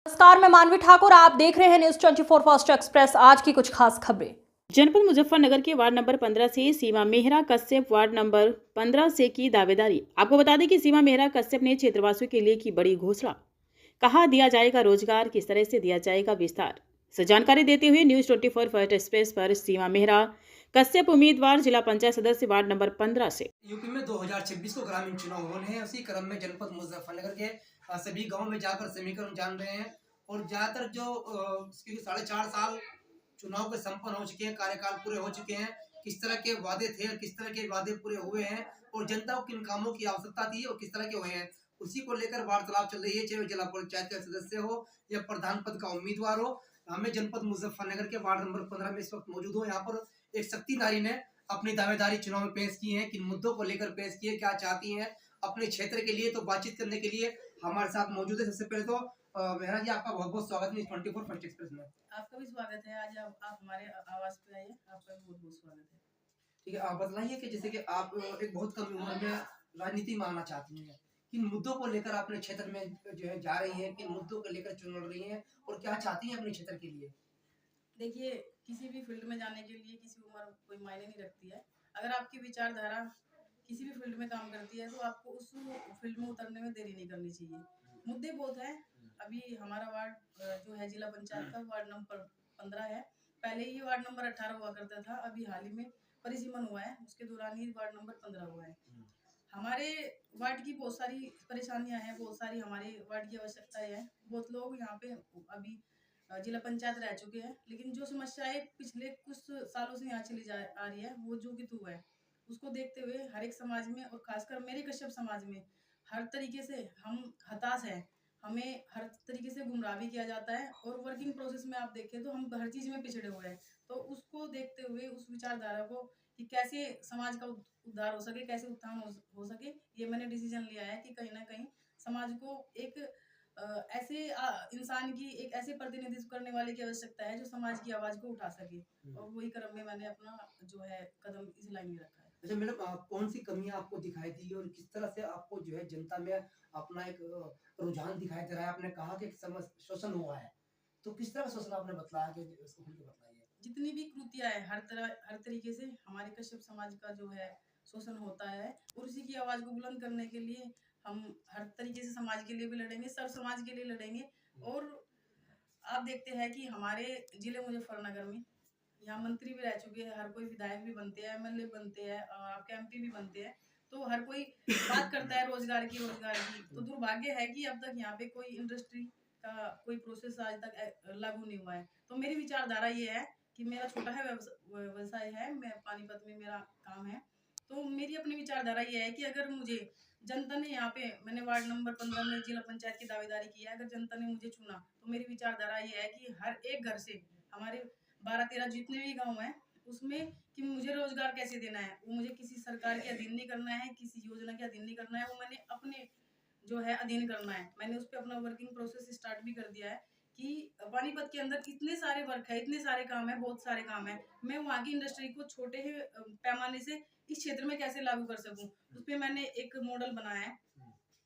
नमस्कार, मैं मानवी ठाकुर। आप देख रहे हैं न्यूज 24 फास्ट एक्सप्रेस। आज की कुछ खास खबरें। जनपद मुजफ्फरनगर के वार्ड नंबर 15 से सीमा मेहरा कश्यप वार्ड नंबर 15 से की दावेदारी। आपको बता दें कि सीमा मेहरा कश्यप ने क्षेत्रवासियों के लिए की बड़ी घोषणा। कहा दिया जाएगा रोजगार, किस तरह से दिया जाएगा विस्तार से जानकारी देते हुए न्यूज 24 फर्स्ट एक्सप्रेस पर सीमा मेहरा कश्यप उम्मीदवार जिला पंचायत सदस्य वार्ड नंबर 15 से। यूपी में 2026 को ग्रामीण चुनाव होने हैं। उसी क्रम में जनपद मुजफ्फरनगर के सभी गांव में जाकर समीकरण जान रहे हैं और ज्यादातर जो 4.5 साल चुनाव के संपन्न हो चुके हैं, कार्यकाल पूरे हो चुके हैं, किस तरह के वादे थे और किस तरह के वादे पूरे हुए हैं और जनता को किन कामों की आवश्यकता थी और किस तरह के हुए हैं, उसी को लेकर वार्तालाप चल रही है। चाहे जिला पंचायत का सदस्य हो या प्रधान पद का उम्मीदवार हो, हमें जनपद मुजफ्फरनगर के वार्ड नंबर 15 में इस वक्त मौजूद हो। यहाँ पर एक शक्ति नारी ने अपनी दावेदारी चुनाव में पेश की है। किन मुद्दों को लेकर पेश की है, क्या चाहती हैं अपने क्षेत्र के लिए, तो बातचीत करने के लिए हमारे साथ मौजूद है। सबसे पहले तो मेहरा जी, आपका बहुत बहुत स्वागत है 24 फर्स्ट एक्सप्रेस में। आपका भी स्वागत है। आज आप हमारे आवाज पे आए, आपका भी बहुत बहुत स्वागत है। ठीक है, आप बताइए कि जैसे कि आप एक बहुत कम उम्र में राजनीति में आना चाहती हैं, किन मुद्दों को लेकर अपने क्षेत्र में जो है जा रही हैं, किन मुद्दों को लेकर चुन रही हैं और क्या चाहती हैं अपने क्षेत्र के लिए? देखिए, किसी भी फील्ड में जाने के लिए किसी उम्र कोई मायने नहीं रखती है। अगर आपकी विचारधारा किसी भी फील्ड में काम करती है तो आपको उस फील्ड में उतरने में देरी नहीं करनी चाहिए। मुद्दे बहुत हैं। अभी हमारा वार्ड जो है जिला पंचायत का वार्ड नंबर 15 है। पहले ये वार्ड नंबर 18 हुआ करता था। अभी हाल ही में परिसीमन हुआ है, उसके दौरान ही वार्ड नंबर 15 हुआ है। हमारे वार्ड की बहुत सारी परेशानियां हैं, बहुत सारी हमारे वार्ड की आवश्यकताएं हैं। बहुत लोग यहाँ पे अभी जिला पंचायत रह चुके हैं, लेकिन जो समस्याएं पिछले कुछ सालों से यहाँ चली जा आ रही है, वो जो कि हुआ है, उसको देखते हुए हर एक समाज में और खासकर मेरे कश्यप समाज में हर तरीके से हम हताश हैं। हमें हर तरीके से गुमराह भी किया जाता है और वर्किंग प्रोसेस में आप देखें तो हम हर चीज में पिछड़े हुए हैं। तो उसको देखते हुए उस विचारधारा को कि कैसे समाज का उद्धार हो सके, कैसे उत्थान हो सके, ये मैंने डिसीजन लिया है कि कहीं ना कहीं समाज को एक ऐसे इंसान की एक ऐसे प्रतिनिधित्व करने वाले की आवश्यकता है जो समाज की आवाज को उठा सके। और वही क्रम में मैंने अपना जो है कदम इस लाइन में रखा है। अच्छा मैडम, कौन सी कमियां आपको दिखाई दी और किस तरह से आपको जो है जनता में अपना एक रुझान दिखाई दे रहा है? आपने कहा कि शोषण हुआ है, तो किस तरह का शोषण आपने बताया कि इसको खुल के बताइए। जितनी भी कृतियां है हर तरीके से हमारे कश्यप समाज का जो है शोषण होता है और उसी की आवाज को बुलंद करने के लिए हम हर तरीके से समाज के लिए भी लड़ेंगे, सब समाज के लिए लड़ेंगे। और आप देखते हैं कि हमारे जिले मुजफ्फरनगर में यहाँ मंत्री भी रह चुके हैं, हर कोई विधायक भी बनते हैं, एमएलए बनते हैं, आपके एमपी भी बनते हैं। तो हर कोई बात करता है रोजगार की। तो दुर्भाग्य है कि अब तक यहाँ पे कोई इंडस्ट्री का कोई प्रोसेस आज तक लागू नहीं हुआ है। तो मेरी विचारधारा ये है कि मेरा छोटा है व्यवसाय है, मैं पानीपत में मेरा काम है। तो मेरी अपनी विचारधारा ये है कि अगर मुझे जनता ने यहाँ पे, मैंने वार्ड नंबर 15 में जिला पंचायत की दावेदारी की है, अगर जनता ने मुझे चुना तो मेरी विचारधारा ये है कि हर एक घर से हमारे 12-13 जितने भी गांव हैं उसमें कि मुझे रोजगार कैसे देना है, वो मुझे किसी सरकार के अधीन नहीं करना है, किसी योजना के अधीन नहीं करना है, वो मैंने अपने जो है अधीन करना है। मैंने उस पर अपना वर्किंग प्रोसेस स्टार्ट भी कर दिया है कि पानीपत के अंदर इतने सारे वर्क है, इतने सारे काम है, बहुत सारे काम है, मैं वहाँ की इंडस्ट्री को छोटे ही पैमाने से इस क्षेत्र में कैसे लागू कर सकूं। उस पर मैंने एक मॉडल बनाया है।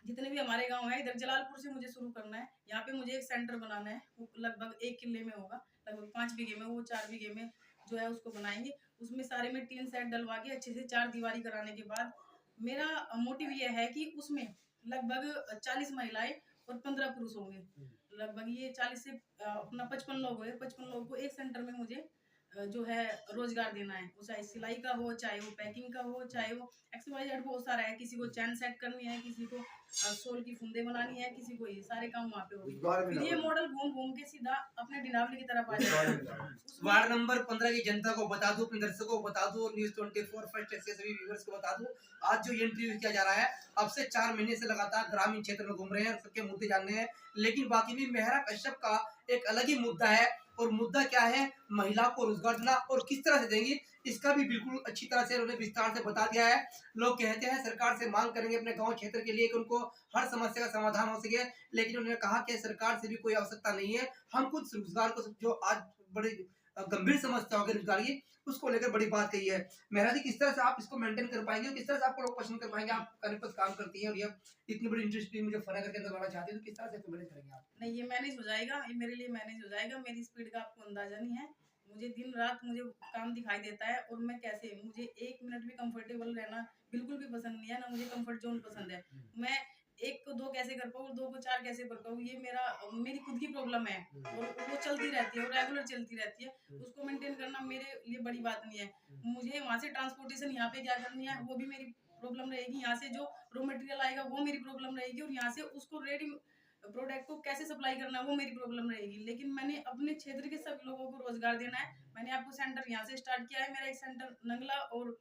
जितने भी हमारे गांव है, इधर जलालपुर से मुझे शुरू करना है। यहाँ पे मुझे एक सेंटर बनाना है, वो लगभग 1 किले में होगा, लगभग 5 बीघे में, वो 4 बीघे में जो है उसको बनाएंगे। उसमें सारे में टीन सेट डलवा के अच्छे से 4 दीवारी कराने के बाद मेरा मोटिव ये है कि उसमें लगभग 40 महिलाएं और 15 पुरुष होंगे। लगभग ये 40 से अपना 55 लोग हुए। 55 लोगों को एक सेंटर में मुझे जो है रोजगार देना है। वो चाहे सिलाई का हो, चाहे वो पैकिंग का हो, चाहे वो XYZ बहुत सारा है। किसी को चैन सेट करनी है, किसी को सोल की फुंदे बनानी है, किसी को ये सारे काम वहाँ पे होंगे। फिर ये मॉडल घूम घूम के सीधा अपने डिनावली की तरफ आ जाएगा। वार्ड नंबर 15 की जनता को बता दूं, अपने दर्शकों को बता दूं, न्यूज 24 फर्स्ट से सभी व्यूअर्स को बता दूं, आज जो इंटरव्यू किया जा रहा है, अब से 4 महीने से लगातार ग्रामीण क्षेत्र में घूम रहे हैं, सबके मुद्दे जानने हैं। लेकिन बाकी भी मेहरा कश्यप का एक अलग ही मुद्दा है और मुद्दा क्या है, महिला को रोजगार देना और किस तरह से देंगी, इसका भी बिल्कुल अच्छी तरह से उन्होंने विस्तार से बता दिया है। लोग कहते हैं सरकार से मांग करेंगे अपने गांव क्षेत्र के लिए कि उनको हर समस्या का समाधान हो सके, लेकिन उन्होंने कहा कि सरकार से भी कोई आवश्यकता नहीं है, हम कुछ रोजगार को जो आज बड़े गंभीर समस्या होगी रोजगार की, उसको लेकर बड़ी बात कही है। मेहरा जी, किस तरह से आप इसको मेंटेन कर पाएंगे और किस तरह से आपको लोग पसंद कर पाएंगे? आप करीब काम करती हैं और ये इतनी बड़ी इंडस्ट्री मुझे फनागर के अंदर लाना चाहती है, तो किस तरह से मैनेज करेंगे आप? नहीं, ये मैनेज हो जाएगा, ये मेरे लिए मैनेज हो जाएगा। मेरी स्पीड का आपको अंदाजा नहीं है। मुझे दिन रात मुझे काम दिखाई देता है, और मैं कैसे, मुझे 1 मिनट भी कंफर्टेबल रहना बिल्कुल भी पसंद नहीं है, ना मुझे कंफर्ट ज़ोन पसंद है। मैं 1 को 2 कैसे कर पाऊँ, 2 को 4 कैसे कर पाऊँ, ये मेरी खुद की प्रॉब्लम है, और वो चलती रहती है और रेगुलर चलती रहती है। उसको मेंटेन करना मेरे लिए बड़ी बात नहीं है। मुझे वहाँ से ट्रांसपोर्टेशन यहाँ पे क्या करनी है, वो भी मेरी प्रॉब्लम रहेगी। यहाँ से जो रॉ मटेरियल आएगा वो मेरी प्रॉब्लम रहेगी, और यहाँ से उसको रेडी प्रोडक्ट को कैसे सप्लाई करना है वो मेरी प्रॉब्लम रहेगी। लेकिन मैंने अपने क्षेत्र के सभी लोगों को रोजगार देना है। मैंने आपको सेंटर यहाँ से स्टार्ट किया है। मेरा एक सेंटर नंगला और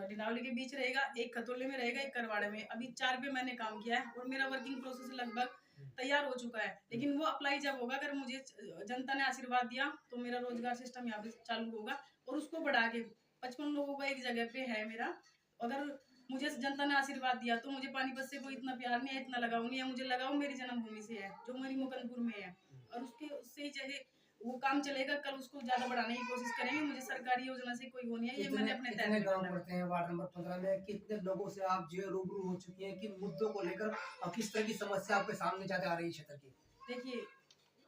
डिनावली के बीच रहेगा, एक खतौले में रहेगा, एक करवाड़े में। अभी 4 पे मैंने काम किया है, और मेरा वर्किंग प्रोसेस लगभग तैयार हो चुका है। लेकिन वो अप्लाई जब होगा, अगर मुझे जनता ने आशीर्वाद दिया, तो मेरा रोजगार सिस्टम यहाँ पे चालू होगा, और उसको बढ़ा के 55 लोगों का एक जगह पे है मेरा। अगर मुझे जनता ने आशीर्वाद दिया, तो मुझे पानीपत से कोई इतना प्यार नहीं है, इतना लगाव नहीं है। मुझे लगाव मेरी जन्मभूमि से है, जो मेरी मुकंदपुर में है, और उससे ही चाहे वो काम चलेगा। कल उसको ज्यादा बढ़ाने की कोशिश करेंगे। मुझे सरकारी योजना से कोई वो नहीं है, ये मैंने अपने कितने गांव पड़ते हैं वार्ड नंबर 15 में? कितने लोगों से आप जो है रूबरू हो चुकी हैं, किन मुद्दों को लेकर और किस तरह की समस्या आपके सामने ज्यादा आ रही है क्षेत्र की? देखिए,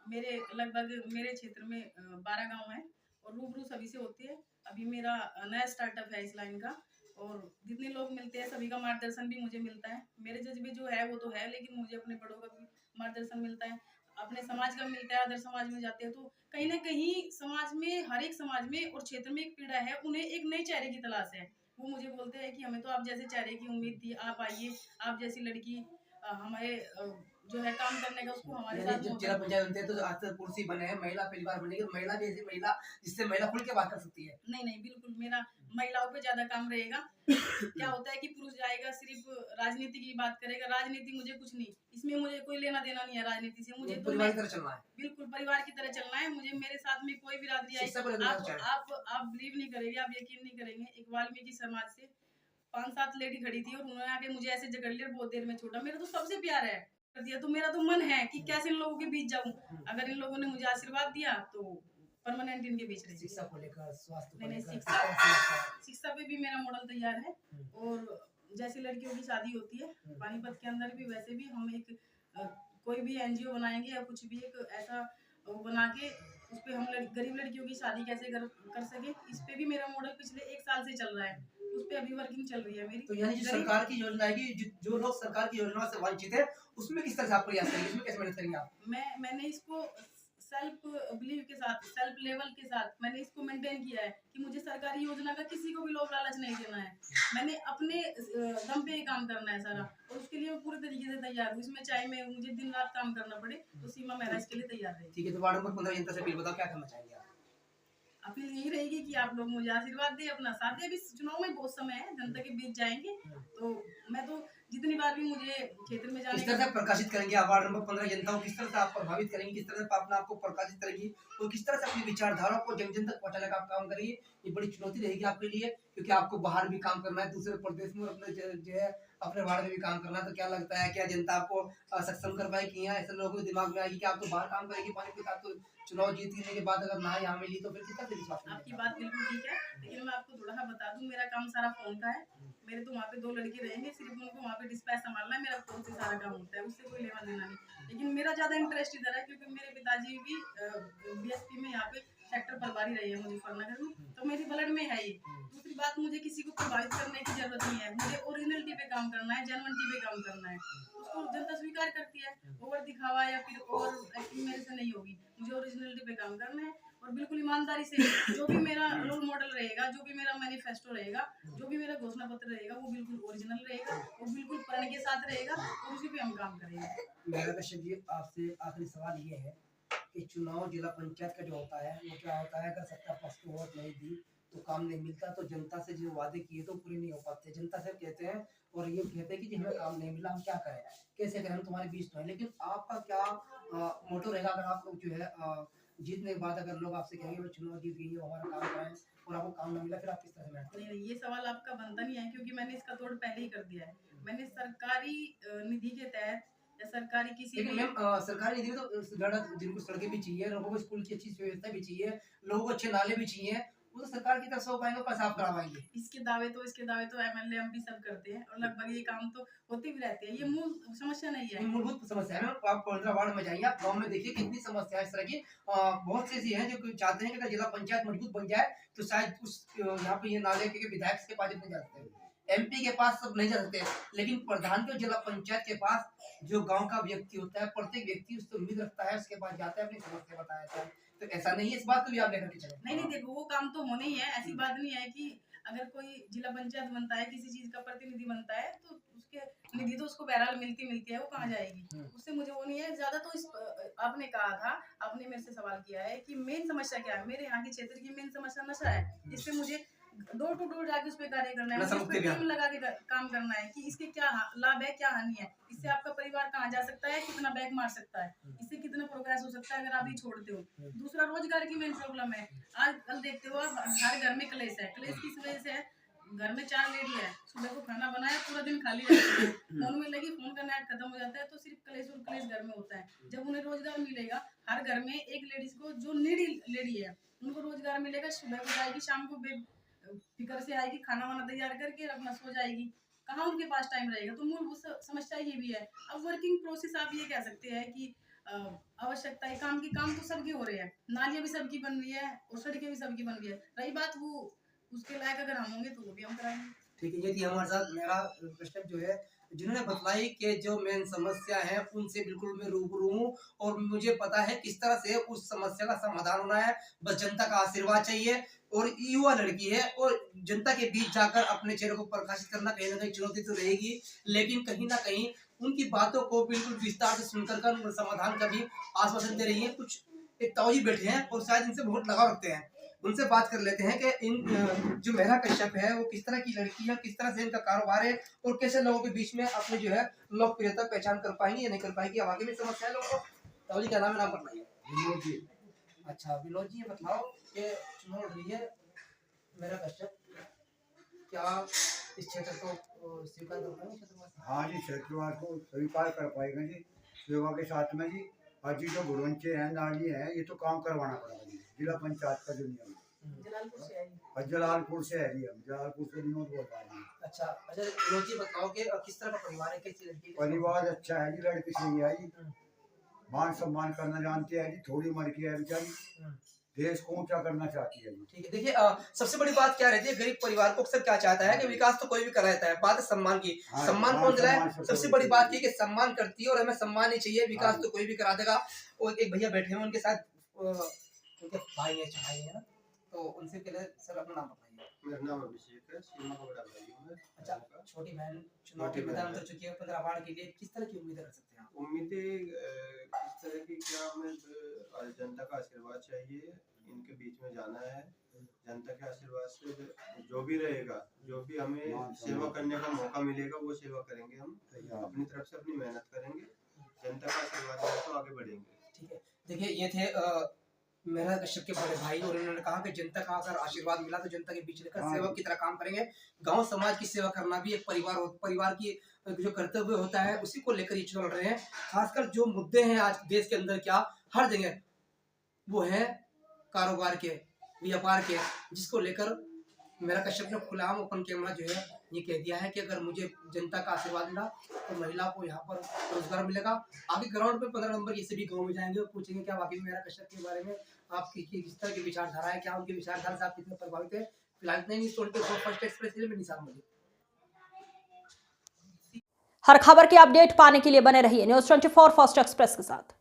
मेरे क्षेत्र में 12 गांव हैं, और रूबरू सभी से होती है। अभी मेरा नया स्टार्टअप है इस लाइन का, और जितने लोग मिलते हैं सभी का मार्गदर्शन भी मुझे मिलता है। मेरे जज्बे जो है वो तो है, लेकिन मुझे अपने बड़ों का भी मार्गदर्शन मिलता है, अपने समाज का मिलता है। अदर समाज में जाते हैं तो कहीं ना कहीं समाज में, हर एक समाज में और क्षेत्र में एक पीड़ा है, उन्हें एक नए चेहरे की तलाश है। वो मुझे बोलते हैं कि हमें तो आप जैसे चेहरे की उम्मीद थी, आप आइए, आप जैसी लड़की हमारे जो है काम करने का, उसको हमारे यानी साथ जब मौका जिला पंचायत बनते हैं तो आज तक कुर्सी बने हैं, महिला पहली बार बनेगी, महिला भी ऐसी महिला जिससे महिला खुल के बात कर सकती है। नहीं, बिल्कुल मेरा महिलाओं पे ज्यादा काम रहेगा। क्या होता है कि पुरुष जाएगा, सिर्फ राजनीति की बात करेगा। राजनीति मुझे कुछ नहीं, इसमें मुझे कोई लेना देना नहीं है राजनीति से। मुझे तो परिवार की तरह चलना है। बिल्कुल परिवार की तरह चलना है। मुझे, मेरे साथ में कोई बिरादरी आई, शिक्षा को लेकर क्या है? आप बिलीव नहीं करेंगे, आप यकीन नहीं करेंगे। एक वाल्मीकि समाज से 5-7 लेडी खड़ी थी, और उन्होंने आके मुझे ऐसे जकड़ लिया, बहुत देर में छोड़ा। मेरा तो सबसे प्यार है कर दिया, तो मेरा तो मन है कि कैसे इन लोगों के बीच जाऊं। अगर इन लोगों ने मुझे आशीर्वाद दिया, तो परमानेंट इनके बीच रहेगी। शिक्षा को लेकर, स्वास्थ्य को नहीं, लेकर, शिक्षा पे भी मेरा मॉडल तैयार है। और जैसी लड़कियों की शादी होती है पानीपत के अंदर भी, वैसे भी हम एक कोई भी एनजीओ बनाएंगे, या कुछ भी एक ऐसा बना के उस पे हम गरीब लड़कियों की शादी कैसे कर सके, इस पे भी मेरा मॉडल पिछले 1 साल से चल रहा है। उस पे अभी वर्किंग चल रही है मेरी। तो यानी जो सरकार की योजना है कि जो लोग सरकार की योजना से वंचित है, उसमें किस तरह से आप प्रयास करेंगे, इसमें कैसे मेहनत करेंगे आप? मैंने इसको सेल्फ बिलीव के साथ, सेल्फ लेवल के साथ मैंने इसको मेंटेन किया है कि मुझे सरकारी योजना का किसी को भी लोभ लालच नहीं देना है। मैंने अपने दम पे ही काम करना है सारा, और उसके लिए मैं पूरे तरीके से तैयार हूँ। इसमें चाहे मुझे दिन रात काम करना पड़े, तो सीमा मेहरा इसके लिए तैयार रहेगी। ठीक है, तो वार्ड नंबर 15 जनता से अपील बताओ, क्या करना चाहेंगे आप? अपील यही रहेगी कि आप लोग मुझे आशीर्वाद दें, अपना साथ दें। अभी चुनाव में बहुत समय है, जनता के बीच जाएंगे, तो मैं तो जितनी बार भी मुझे क्षेत्र में जाने किस तरह से प्रकाशित करेंगे आप वार्ड नंबर 15 जनता को? किस तरह से आप प्रभावित करेंगे, किस तरह से अपने आप को प्रकाशित करेंगी, और किस तरह से अपनी विचारधारा को जन जन तक पहुंचाने का आप काम करेंगे? ये बड़ी चुनौती रहेगी आपके लिए, क्योंकि आपको बाहर भी काम करना है, दूसरे प्रदेश में, अपने जो है अपने वार्ड में भी काम करना है। तो क्या लगता है, क्या जनता आपको सक्षम कर पाएगी? यहाँ ऐसे लोगों के दिमाग में आएगी कि आप तो बाहर काम करेंगे, पानीपत आप तो चुनाव जीतने के बाद अगर ना यहाँ मिली तो फिर कितना विश्वास? आपकी बात बिल्कुल ठीक है, लेकिन मैं आपको थोड़ा सा बता दूं, मेरा काम सारा फोन का है। मेरे तो वहाँ पे 2 लड़के रहेंगे, सिर्फ उनको वहाँ पे डिस्पैच संभालना है। मेरा फोन से सारा काम होता है, उससे कोई लेना देना नहीं। लेकिन मेरा ज्यादा इंटरेस्ट इधर है, क्योंकि मेरे पिताजी भी बीएसपी में यहाँ पे सेक्टर प्रभारी रही है मुजफ्फरनगर में, तो मेरी ब्लड में है ये। दूसरी बात, मुझे किसी को प्रभावित करने की जरूरत नहीं है। मुझे ओरिजिनलिटी पे काम करना है, जेन्युइनिटी पे काम करना है। उसको जनता स्वीकार करती है, ओवर दिखावा या फिर ओवर एक्टिंग मेरे से नहीं होगी। मुझे ओरिजिनलिटी पे काम करना है, और बिल्कुल ईमानदारी से जो भी मेरा रोल मॉडल रहेगा, जो भी मेरा मैनिफेस्टो रहेगा, जो भी मेरा घोषणा पत्र रहेगा, वो बिल्कुल ओरिजिनल रहेगा, वो बिल्कुल प्रण के साथ रहेगा, और उसी पे हम काम करेंगे। मेरा कश्यप जी, आपसे आखिरी सवाल ये है कि चुनाव जिला पंचायत का जो होता है, वो क्या होता है, अगर सत्ता पक्ष को वोट नहीं दी तो काम नहीं मिलता, तो जनता से जो वादे किए तो पूरे नहीं हो पाते। जनता से कहते हैं और ये कहते हैं कि जी हमें काम नहीं मिला, हम क्या करें, कैसे करें, हम तुम्हारे बीच तो है। लेकिन आपका क्या मोटो रहेगा, अगर आप लोग जो है जीतने के बाद अगर लोग आपसे कहेंगे वो चुनाव जीत गई है, वो हमारा काम कराएं, और आपको काम न मिला, फिर आप किस तरह से मेहनत करेंगे? नहीं, ये सवाल आपका बनता नहीं है, क्योंकि मैंने इसका तोड़ पहले ही कर दिया है। मैंने सरकारी निधि के तहत या सरकारी किसी लेकिन भी मैम सरकारी निधि में तो जिनको सड़कें भी चाहिए, लोगों को स्कूल की अच्छी व्यवस्था भी चाहिए, लोगों को अच्छे नाले भी चाहिए, वो तो सरकार की तरफ से हो पाएंगे, कहाँ साफ करा पाएंगे। इसके दावे तो एमएलए एमपी सब करते हैं और लगभग ये काम तो होते भी रहते हैं। ये मूल समस्या नहीं है। ये मूलभूत समस्या है ना। आप 15 वार्ड में जाइए, आप गांव में देखिए कितनी समस्या है इस तरह की। बहुत सी ऐसी हैं जो चाहते हैं कि अगर जिला पंचायत मजबूत बन जाए तो शायद उस यहाँ पे ये नाले के विधायक के पास नहीं जा सकते, एमपी के पास सब नहीं जा सकते, लेकिन प्रधान के जिला पंचायत के पास जो गांव का व्यक्ति होता है, प्रत्येक व्यक्ति उससे उम्मीद रखता है, उसके पास जाता है, अपनी समस्या बताया है। तो ऐसा नहीं है, इस बात को भी आप लेकर के चले। नहीं देखो, वो काम तो होने ही है। ऐसी बात नहीं है कि अगर कोई जिला पंचायत बनता है, किसी चीज का प्रतिनिधि बनता है, तो उसके निधि तो उसको बहरहाल मिलती है, वो कहाँ जाएगी। उससे मुझे वो नहीं है ज्यादा। तो इस आपने कहा था, आपने मेरे से सवाल किया है कि मेन समस्या क्या है। मेरे यहाँ के क्षेत्र की मेन समस्या नशा है, जिससे मुझे डोर टू डोर जाके उस पर कार्य करना है, उस पर टीम लगा के काम करना है कि इसके क्या लाभ है, क्या हानि है, इससे आपका परिवार कहाँ जा सकता है, कितना बैग मार सकता है, इससे कितना प्रोग्रेस हो सकता है अगर आप ये छोड़ते हो। दूसरा, रोजगार की मेन प्रॉब्लम है। आजकल देखते हो आप, हर घर में क्लेश है। क्लेश किस वजह से है? घर में 4 लेडी है, सुबह को खाना बनाया, पूरा दिन खाली रहती है, फोन में लगी, फोन का नेट खत्म हो जाता है, तो सिर्फ क्लेश और क्लेश घर में होता है। जब उन्हें रोजगार मिलेगा, हर घर में एक लेडीज को, जो नीडी लेडी है, उनको रोजगार मिलेगा, सुबह को जाएगी, शाम को फिक्र से आएगी, खाना वाना तैयार करके अपना सो जाएगी, कहाँ उनके पास टाइम रहेगा। तो मूलभूत समस्या ये भी है। अब वर्किंग प्रोसेस आप ये कह सकते हैं कि आवश्यकता है काम की, काम तो सबकी हो रहे हैं, नालियां भी सबकी बन रही है और सड़कें भी सबकी बन रही है। रही बात वो उसके लायक अगर हम होंगे तो वो भी हम कराएंगे। ठीक है, ये थी हमारे साथ मेरा कश्यप जो है, जिन्होंने बतलाई कि जो मेन समस्या है उनसे बिल्कुल मैं रूबरू हूँ और मुझे पता है किस तरह से उस समस्या का समाधान होना है। बस जनता का आशीर्वाद चाहिए और युवा लड़की है और जनता के बीच जाकर अपने चेहरे को प्रकाशित करना कहीं ना कहीं चुनौती तो रहेगी, लेकिन कहीं ना कहीं उनकी बातों को बिल्कुल विस्तार से सुनकर समाधान का भी आश्वासन दे रही है। कुछ एक ताऊजी बैठे हैं और शायद इनसे बहुत लगाव रखते हैं, उनसे बात कर लेते हैं कि इन जो मेहरा कश्यप है वो किस तरह की लड़की है, किस तरह से इनका कारोबार है और कैसे लोगों के बीच में अपने जो है लोकप्रियता पहचान कर पाएंगे या नहीं कर पाएंगे। अब आगे भी समस्या है लोगों को। ताऊजी क्या नाम है, नाम बताइए। विनोद जी। अच्छा विनोद जी, ये बताओ कि चुनाव लड़ रही है मेहरा कश्यप, क्या इस क्षेत्र को स्वीकार कर पाएंगे? हाँ जी, क्षेत्रवाद को स्वीकार कर पाएगा जी, सेवा के साथ में जी। आज जी जो गुरवंचे हैं, नाली हैं, ये तो काम करवाना पड़ेगा जी, जिला पंचायत का जो नियम है। जलालपुर से है जी, हम जलालपुर से विनोद बोल रहे हैं। अच्छा विनोद जी, बताओ कि किस तरह का परिवार है, कैसी लड़की? परिवार अच्छा है जी, लड़की सही है जी, मान सम्मान करना जानती है जी, थोड़ी उम्र की है बेचारी, देश को ऊंचा करना चाहती है। ठीक है, देखिए सबसे बड़ी बात क्या रहती है, गरीब परिवार को अक्सर क्या चाहता है कि विकास तो कोई भी कराता है, बात है सम्मान की। सम्मान कौन दिलाए? सबसे बड़ी बात ये कि सम्मान करती है और हमें सम्मान ही चाहिए, विकास तो कोई भी करा देगा। और एक भैया बैठे हैं, उनके साथ उनके भाई है ना, तो उनसे पहले सर अपना नाम बताइए। मेरा नाम अभिषेक है, सीमा को बड़ा भाई हूं मैं। अच्छा, छोटी बहन चुनाव के मैदान उतर चुकी है 15 वार्ड के लिए, किस तरह की उम्मीदें रख सकते हैं आप? उम्मीदें किस तरह की, क्या हमें जनता का आशीर्वाद चाहिए, इनके बीच में जाना है। जनता के आशीर्वाद से जो भी रहेगा, जो भी हमें सेवा करने का मौका मिलेगा वो सेवा करेंगे। हम अपनी तरफ से अपनी मेहनत करेंगे, जनता का आशीर्वाद है तो आगे बढ़ेंगे। ठीक है, देखिए ये थे मेहरा कश्यप के बड़े भाई और उन्होंने कहा कि जनता का अगर आशीर्वाद मिला तो जनता के बीच रहकर सेवक की तरह काम करेंगे। गांव समाज की सेवा करना भी एक परिवार की जो कर्तव्य होता है, उसी को लेकर ये चल रहे हैं। खासकर जो मुद्दे हैं आज देश के अंदर, क्या हर जगह वो है कारोबार के, व्यापार के, जिसको लेकर मेहरा कश्यप ने खुलेआम ओपन कैमरा जो है ये कह दिया है कि अगर मुझे जनता का आशीर्वाद मिला तो महिला को यहाँ पर रोजगार मिलेगा। आगे ग्राउंड पे 15 नंबर ये सभी गाँव में जाएंगे और पूछेंगे क्या वाकई मेहरा कश्यप के बारे में आपकी किस तरह की विचारधारा है, क्या उनकी विचारधारा से आप कितने प्रभावित है। फिलहाल इतना ही, 24 फर्स्ट एक्सप्रेस के लिए मैं निसार मोदी। हर खबर की अपडेट पाने के लिए बने रहिए न्यूज़ 24 फर्स्ट एक्सप्रेस के साथ।